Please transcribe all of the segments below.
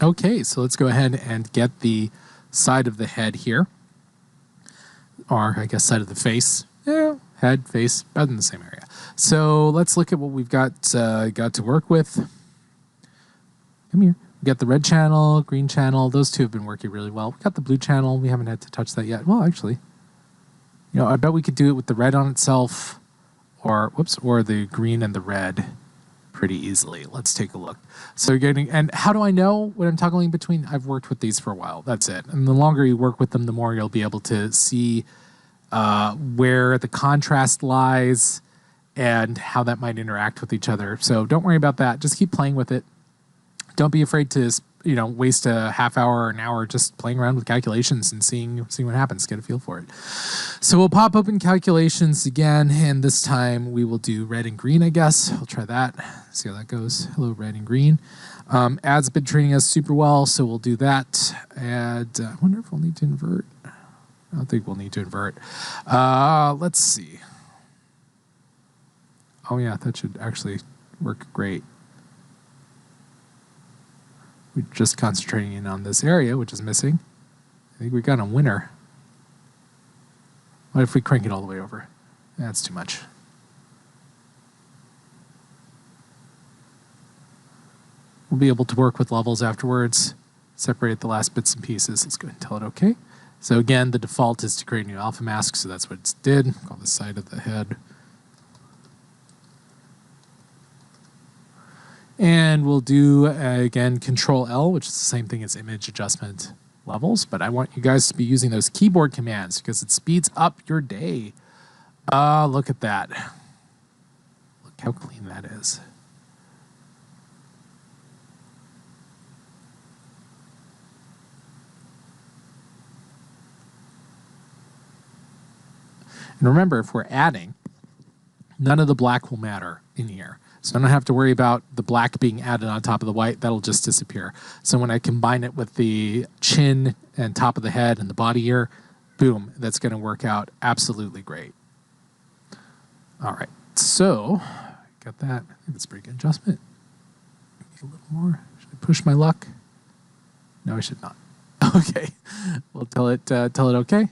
Okay, so let's go ahead and get the side of the head here. Or I guess side of the face. Yeah, head, face, about in the same area. So let's look at what we've got to work with. Come here. We got the red channel, green channel. Those two have been working really well. We got the blue channel. We haven't had to touch that yet. Well, actually, I bet we could do it with the red on itself, or the green and the red pretty easily. Let's take a look. So and how do I know what I'm toggling between? I've worked with these for a while. That's it. And the longer you work with them, the more you'll be able to see where the contrast lies and how that might interact with each other. So don't worry about that. Just keep playing with it. Don't be afraid to waste a half hour or an hour just playing around with calculations and seeing what happens. Get a feel for it. So we'll pop open calculations again, and this time we will do red and green, I guess. I'll try that, see how that goes. Hello, red and green. Add's been treating us super well, so we'll do that. Add, I wonder if we'll need to invert. I don't think we'll need to invert. Let's see. Oh yeah, that should actually work great. We're just concentrating in on this area, which is missing. I think we got a winner. What if we crank it all the way over? That's too much. We'll be able to work with levels afterwards, separate the last bits and pieces. Let's go ahead and tell it okay. So again, the default is to create a new alpha mask, so that's what it did. Call the side of the head. And we'll do, again, Control L, which is the same thing as image adjustment levels. But I want you guys to be using those keyboard commands because it speeds up your day. Look at that. Look how clean that is. And remember, if we're adding, none of the black will matter in here. So I don't have to worry about the black being added on top of the white. That'll just disappear. So when I combine it with the chin and top of the head and the body ear, boom, that's going to work out absolutely great. All right, so got that. I think that's a pretty good adjustment. Maybe a little more. Should I push my luck? No, I should not. Okay, we'll tell it okay.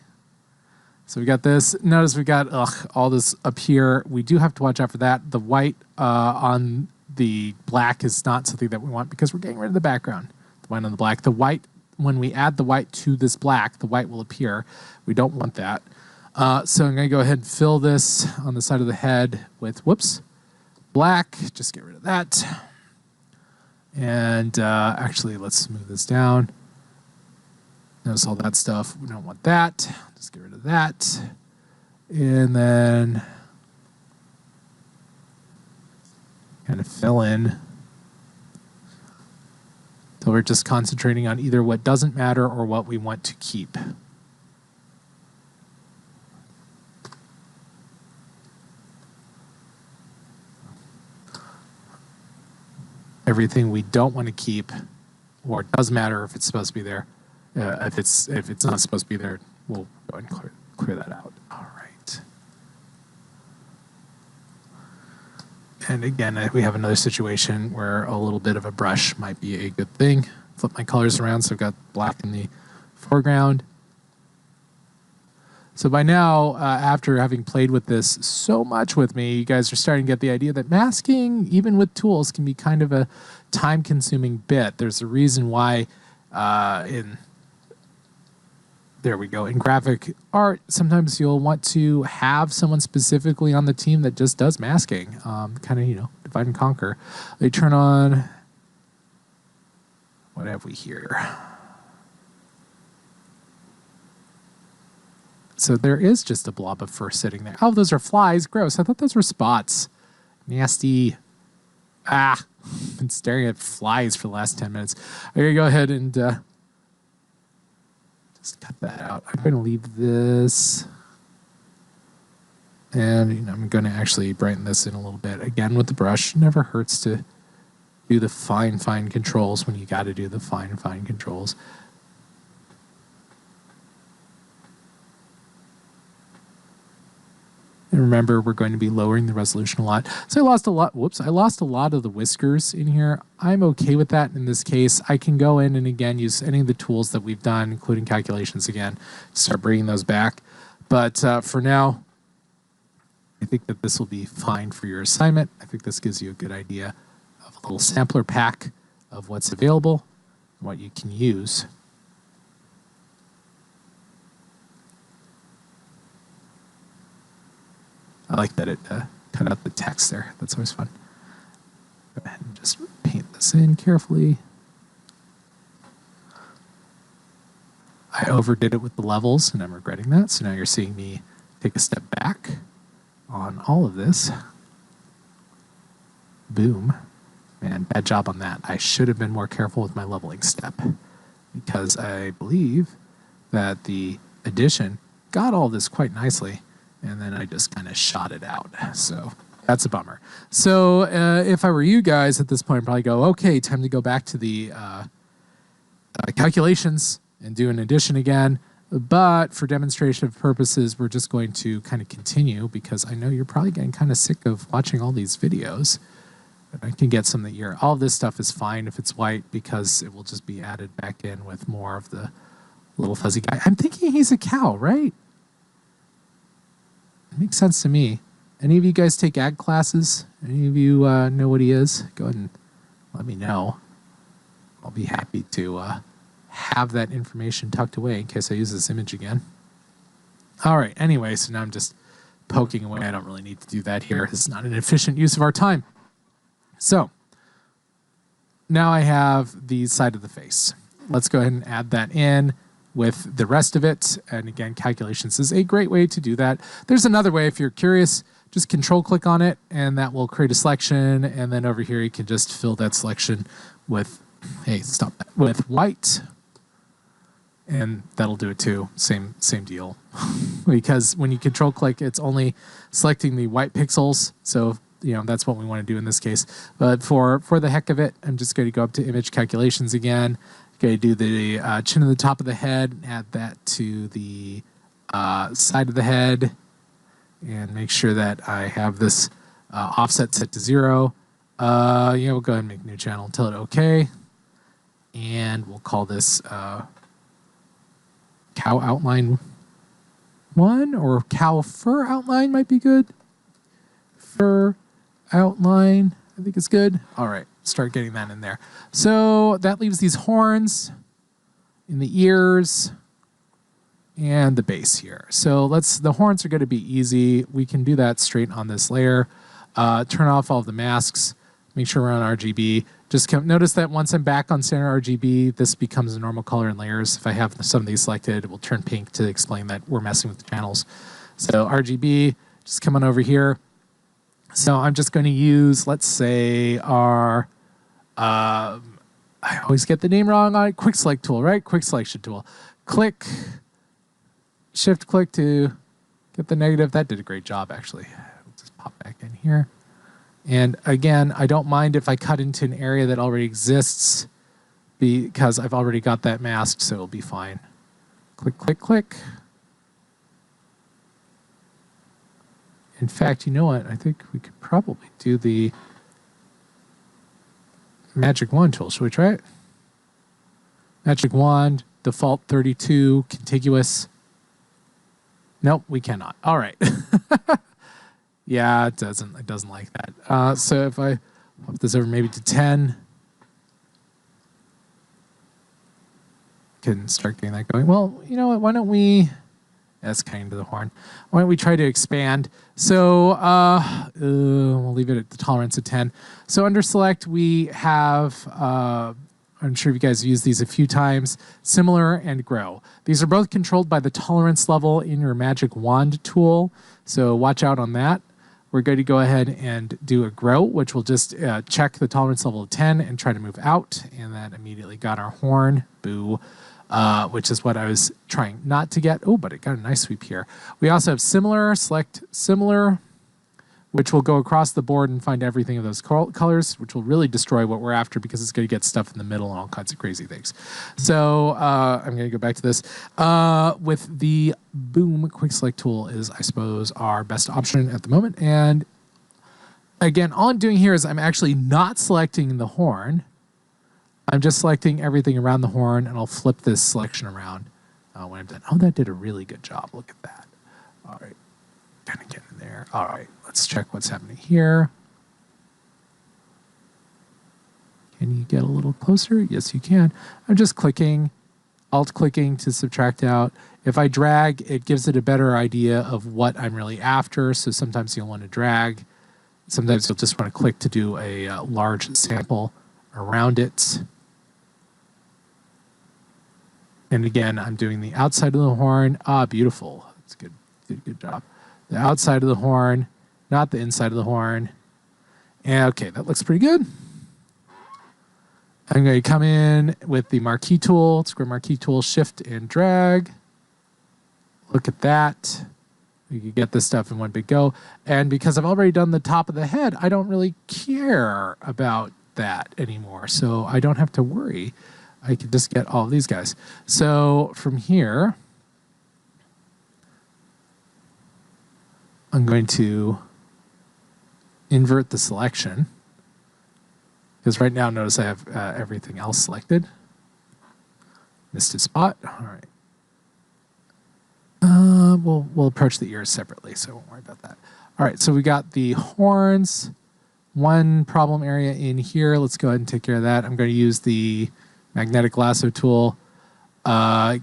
So we got this. Notice we got all this up here. We do have to watch out for that. The white on the black is not something that we want because we're getting rid of the background. The white on the black. The white, when we add the white to this black, the white will appear. We don't want that. So I'm going to go ahead and fill this on the side of the head with, black. Just get rid of that. And actually, let's move this down. Notice all that stuff. We don't want that. Just get rid of that. And then kind of fill in. So we're just concentrating on either what doesn't matter or what we want to keep. Everything we don't want to keep, or it does matter if it's supposed to be there. If it's not supposed to be there, we'll go ahead and clear that out. All right. And again, we have another situation where a little bit of a brush might be a good thing. Flip my colors around so I've got black in the foreground. So by now, after having played with this so much with me, you guys are starting to get the idea that masking, even with tools, can be kind of a time-consuming bit. There's a reason why there we go. In graphic art, sometimes you'll want to have someone specifically on the team that just does masking. Kind of, divide and conquer. They turn on, what have we here? So there is just a blob of fur sitting there. Oh, those are flies. Gross. I thought those were spots. Nasty. I've been staring at flies for the last 10 minutes. I'm going to go ahead and just cut that out. I'm going to leave this. And I'm going to actually brighten this in a little bit. Again, with the brush, never hurts to do the fine controls when you got to do the fine controls. And remember, we're going to be lowering the resolution a lot. So I lost a lot. Whoops. I lost a lot of the whiskers in here. I'm okay with that in this case. I can go in and again use any of the tools that we've done, including calculations again, to start bringing those back. But for now, I think that this will be fine for your assignment. I think this gives you a good idea of a little sampler pack of what's available and what you can use. I like that it cut out the text there. That's always fun. Go ahead and just paint this in carefully. I overdid it with the levels, and I'm regretting that. So now you're seeing me take a step back on all of this. Boom. Man, bad job on that. I should have been more careful with my leveling step, because I believe that the addition got all this quite nicely, and then I just kind of shot it out. So that's a bummer. So if I were you guys at this point, I'd probably go, okay, time to go back to the calculations and do an addition again. But for demonstration purposes, we're just going to kind of continue, because I know you're probably getting kind of sick of watching all these videos. But I can get some that you're, all this stuff is fine if it's white, because it will just be added back in with more of the little fuzzy guy. I'm thinking he's a cow, right? It makes sense to me. Any of you guys take ag classes? Any of you know what he is? Go ahead and let me know. I'll be happy to have that information tucked away in case I use this image again. All right, anyway, so now I'm just poking away. I don't really need to do that here. This is not an efficient use of our time. So now I have the side of the face. Let's go ahead and add that in with the rest of it. And again, calculations is a great way to do that. There's another way if you're curious. Just control click on it, and that will create a selection. And then over here, you can just fill that selection with, hey, stop that, with white. And that'll do it too. Same deal. Because when you control click, it's only selecting the white pixels. So, you know, that's what we want to do in this case. But for the heck of it, I'm just going to go up to image calculations again. Going to do the chin of the top of the head, add that to the side of the head, and make sure that I have this offset set to 0. Yeah, we'll go ahead and make a new channel, tell it OK. And we'll call this cow outline 1, or cow fur outline might be good. Fur outline, I think it's good. All right, start getting that in there. So that leaves these horns in the ears and the base here. So the horns are going to be easy. We can do that straight on this layer. Turn off all of the masks. Make sure we're on RGB. Just notice that once I'm back on standard RGB, this becomes a normal color in layers. If I have some of these selected, it will turn pink to explain that we're messing with the channels. So RGB, just come on over here. So I'm just going to use, let's say, our, I always get the name wrong on it, quick select tool, right? Quick selection tool. Click, shift click to get the negative. That did a great job, actually. I'll just pop back in here. And again, I don't mind if I cut into an area that already exists, because I've already got that masked, so it'll be fine. Click, click, click. In fact, you know what? I think we could probably do the magic wand tool. Should we try it? Magic wand, default 32, contiguous. Nope, we cannot. All right. Yeah, it doesn't like that. So if I pop this over maybe to 10, can start getting that going. Well, you know what? Why don't we? That's kind of the horn. Why don't we try to expand? So we'll leave it at the tolerance of 10. So under select, we have, I'm sure you guys have used these a few times, similar and grow. These are both controlled by the tolerance level in your magic wand tool. So watch out on that. We're going to go ahead and do a grow, which will just check the tolerance level of 10 and try to move out. And that immediately got our horn. Boo. Which is what I was trying not to get. Oh, but it got a nice sweep here. We also have similar, select similar, which will go across the board and find everything of those colors, which will really destroy what we're after, because it's going to get stuff in the middle and all kinds of crazy things. So I'm going to go back to this. With the boom, quick select tool is, I suppose, our best option at the moment. And again, all I'm doing here is I'm actually not selecting the horn. I'm just selecting everything around the horn, and I'll flip this selection around when I'm done. Oh, that did a really good job. Look at that. All right. Kind of get in there. All right. Let's check what's happening here. Can you get a little closer? Yes, you can. I'm just clicking, alt-clicking to subtract out. If I drag, it gives it a better idea of what I'm really after. So sometimes you'll want to drag. Sometimes you'll just want to click to do a large sample around it. And again, I'm doing the outside of the horn. Ah, beautiful. That's good. Good job. The outside of the horn, not the inside of the horn. And okay, that looks pretty good. I'm going to come in with the marquee tool, square marquee tool, shift and drag. Look at that. We can get this stuff in one big go. And because I've already done the top of the head, I don't really care about that anymore. So I don't have to worry. I can just get all of these guys. So from here, I'm going to invert the selection. Because right now, notice I have everything else selected. Missed a spot. All right. We'll approach the ears separately, so won't worry about that. All right, so we got the horns. One problem area in here. Let's go ahead and take care of that. I'm going to use the magnetic lasso tool. And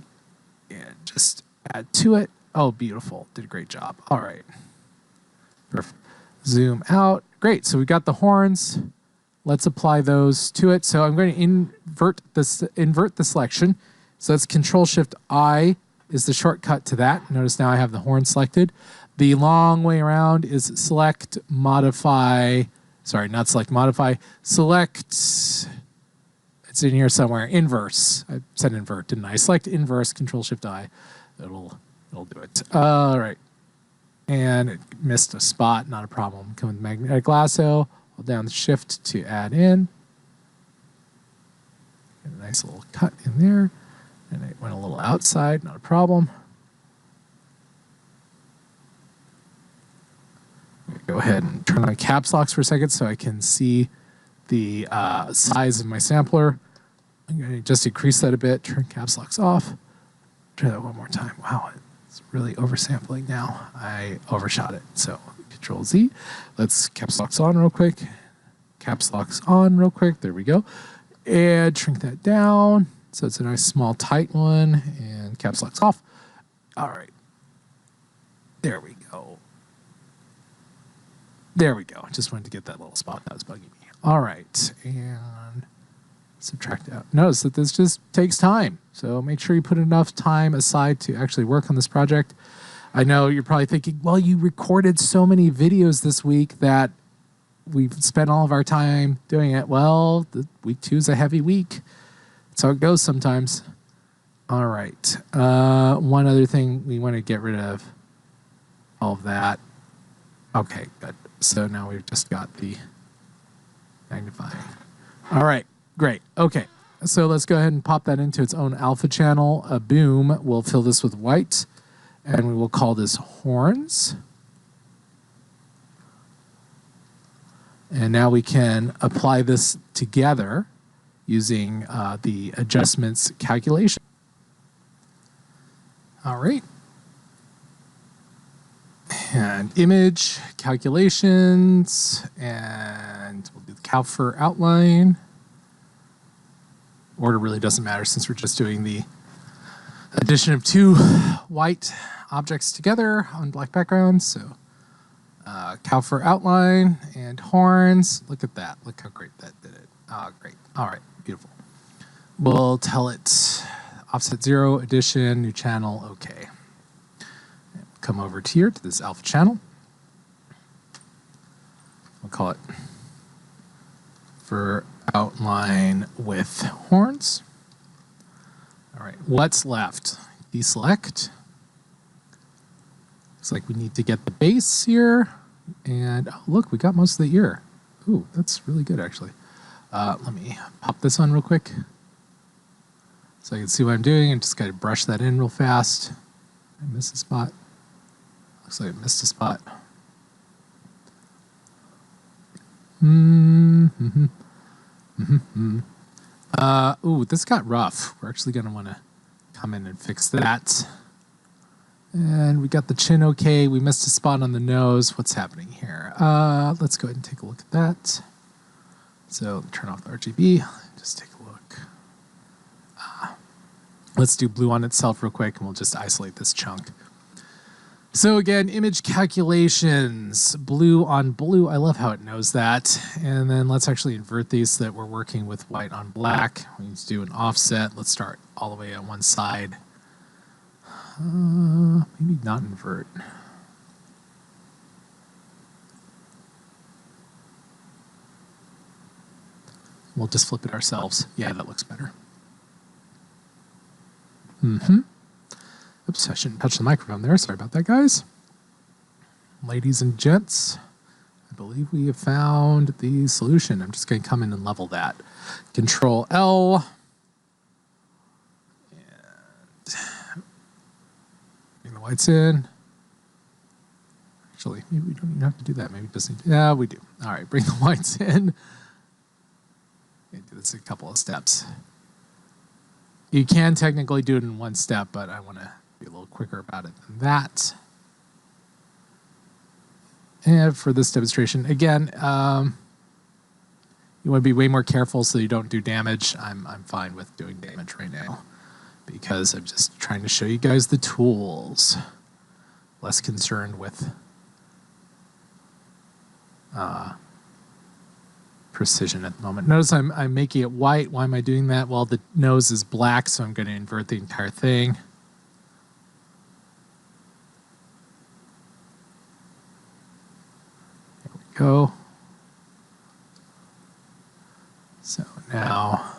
just add to it. Oh, beautiful. Did a great job. All right. Perfect. Zoom out. Great. So we got the horns. Let's apply those to it. So I'm going to invert the selection. So that's Control-Shift-I is the shortcut to that. Notice now I have the horn selected. The long way around is select, modify, sorry, not select, modify, select, it's in here somewhere, inverse. I said invert, didn't I? Select inverse, Control-Shift-I. It'll do it. All right. And it missed a spot, not a problem. Come with magnetic lasso. Hold down the shift to add in. Get a nice little cut in there. And it went a little outside, not a problem. Go ahead and turn on caps locks for a second so I can see the size of my sampler. I'm going to just decrease that a bit, turn caps locks off. Try that one more time. Wow, it's really oversampling now. I overshot it. So Control Z. Let's caps locks on real quick. Caps locks on real quick. There we go. And shrink that down. So it's a nice small tight one. And caps locks off. All right. There we go. There we go. Just wanted to get that little spot that was bugging me. All right. And subtract out. Notice that this just takes time. So make sure you put enough time aside to actually work on this project. I know you're probably thinking, well, you recorded so many videos this week that we've spent all of our time doing it. Well, week 2 is a heavy week. That's how it goes sometimes. All right. One other thing, we want to get rid of all of that. Okay, good. So now we've just got the magnifying. All right, great. Okay, so let's go ahead and pop that into its own alpha channel. A boom, we'll fill this with white, and we will call this horns. And now we can apply this together using the adjustments calculation. All right. And image, calculations, and we'll do the cow fur outline. Order really doesn't matter since we're just doing the addition of 2 white objects together on black background. So cow fur outline and horns. Look at that. Look how great that did it. Great. All right. Beautiful. We'll tell it offset 0, addition, new channel, okay. Come over to here to this alpha channel. We'll call it for outline with horns. All right, what's left? Deselect. Looks like we need to get the base here. And oh, look, we got most of the ear. Ooh, that's really good actually. Let me pop this on real quick so I can see what I'm doing and just kind of brush that in real fast. I missed a spot. Looks like I missed a spot. Ooh, this got rough. We're actually going to want to come in and fix that. And we got the chin okay. We missed a spot on the nose. What's happening here? Let's go ahead and take a look at that. So turn off the RGB. Just take a look. Let's do blue on itself real quick, and we'll just isolate this chunk. So again, image calculations, blue on blue. I love how it knows that. And then let's actually invert these so that we're working with white on black. We need to do an offset. Let's start all the way on one side. Maybe not invert. We'll just flip it ourselves. Yeah, that looks better. Oops, I shouldn't touch the microphone there. Sorry about that, guys. Ladies and gents, I believe we have found the solution. I'm just going to come in and level that. Control L. And bring the whites in. Actually, maybe we don't even have to do that. Maybe just need to, yeah, we do. All right, bring the whites in. Do this in a couple of steps. You can technically do it in one step, but I want to be a little quicker about it than that. And for this demonstration, again, you want to be way more careful so you don't do damage. I'm fine with doing damage right now because I'm just trying to show you guys the tools. Less concerned with precision at the moment. Notice I'm making it white. Why am I doing that? Well, the nose is black, so I'm going to invert the entire thing. There we go. So now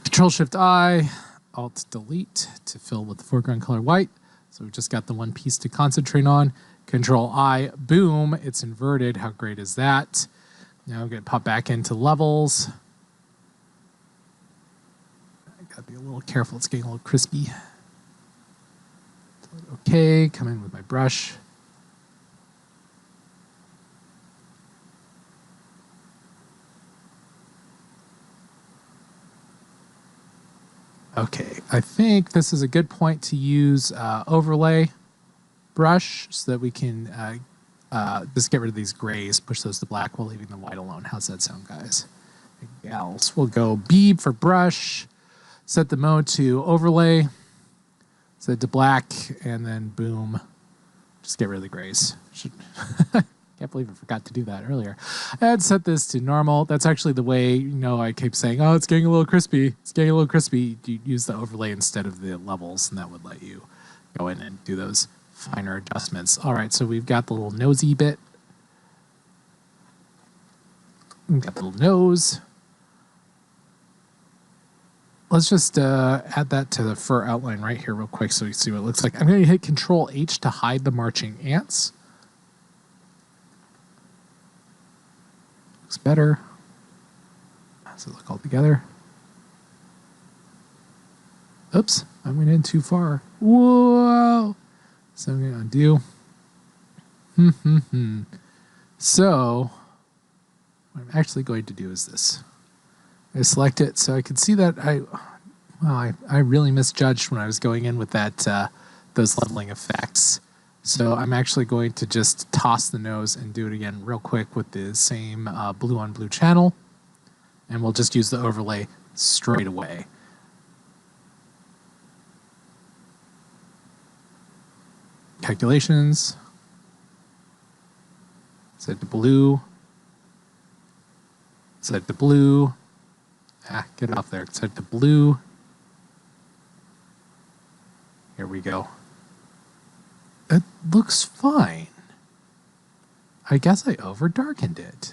Control-Shift-I, Alt-Delete to fill with the foreground color white. So we've just got the one piece to concentrate on. Control-I, boom, it's inverted. How great is that? Now I'm going to pop back into levels. I got to be a little careful. It's getting a little crispy. Okay, come in with my brush. Okay, I think this is a good point to use overlay brush so that we can just get rid of these grays, push those to black while leaving the white alone. How's that sound, guys? Gals. We'll go B for brush, set the mode to overlay, set it to black, and then boom, just get rid of the grays. Can't believe I forgot to do that earlier. And set this to normal. That's actually the way, you know, I keep saying, oh, it's getting a little crispy. It's getting a little crispy. You use the overlay instead of the levels, and that would let you go in and do those finer adjustments. All right, so we've got the little nosy bit. We've got the little nose. Let's just add that to the fur outline right here real quick so you see what it looks like. I'm going to hit Control-H to hide the marching ants. Looks better. How does it look all together? Oops, I went in too far. Whoa! So I'm going to undo. So what I'm actually going to do is this. I select it so I can see that I really misjudged when I was going in with that those leveling effects. So I'm actually going to just toss the nose and do it again real quick with the same blue on blue channel. And we'll just use the overlay straight away. Calculations. Set to blue. Set to blue. Get off there. Set to blue. Here we go. It looks fine. I guess I over darkened it.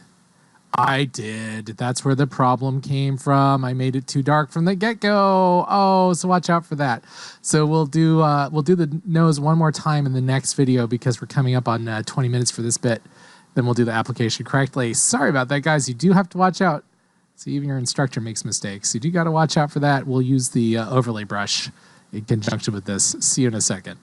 I did. That's where the problem came from. I made it too dark from the get-go. Oh, so watch out for that. So we'll do the nose one more time in the next video because we're coming up on 20 minutes for this bit. Then we'll do the application correctly. Sorry about that, guys. You do have to watch out. See, even your instructor makes mistakes. You do got to watch out for that. We'll use the overlay brush in conjunction with this. See you in a second.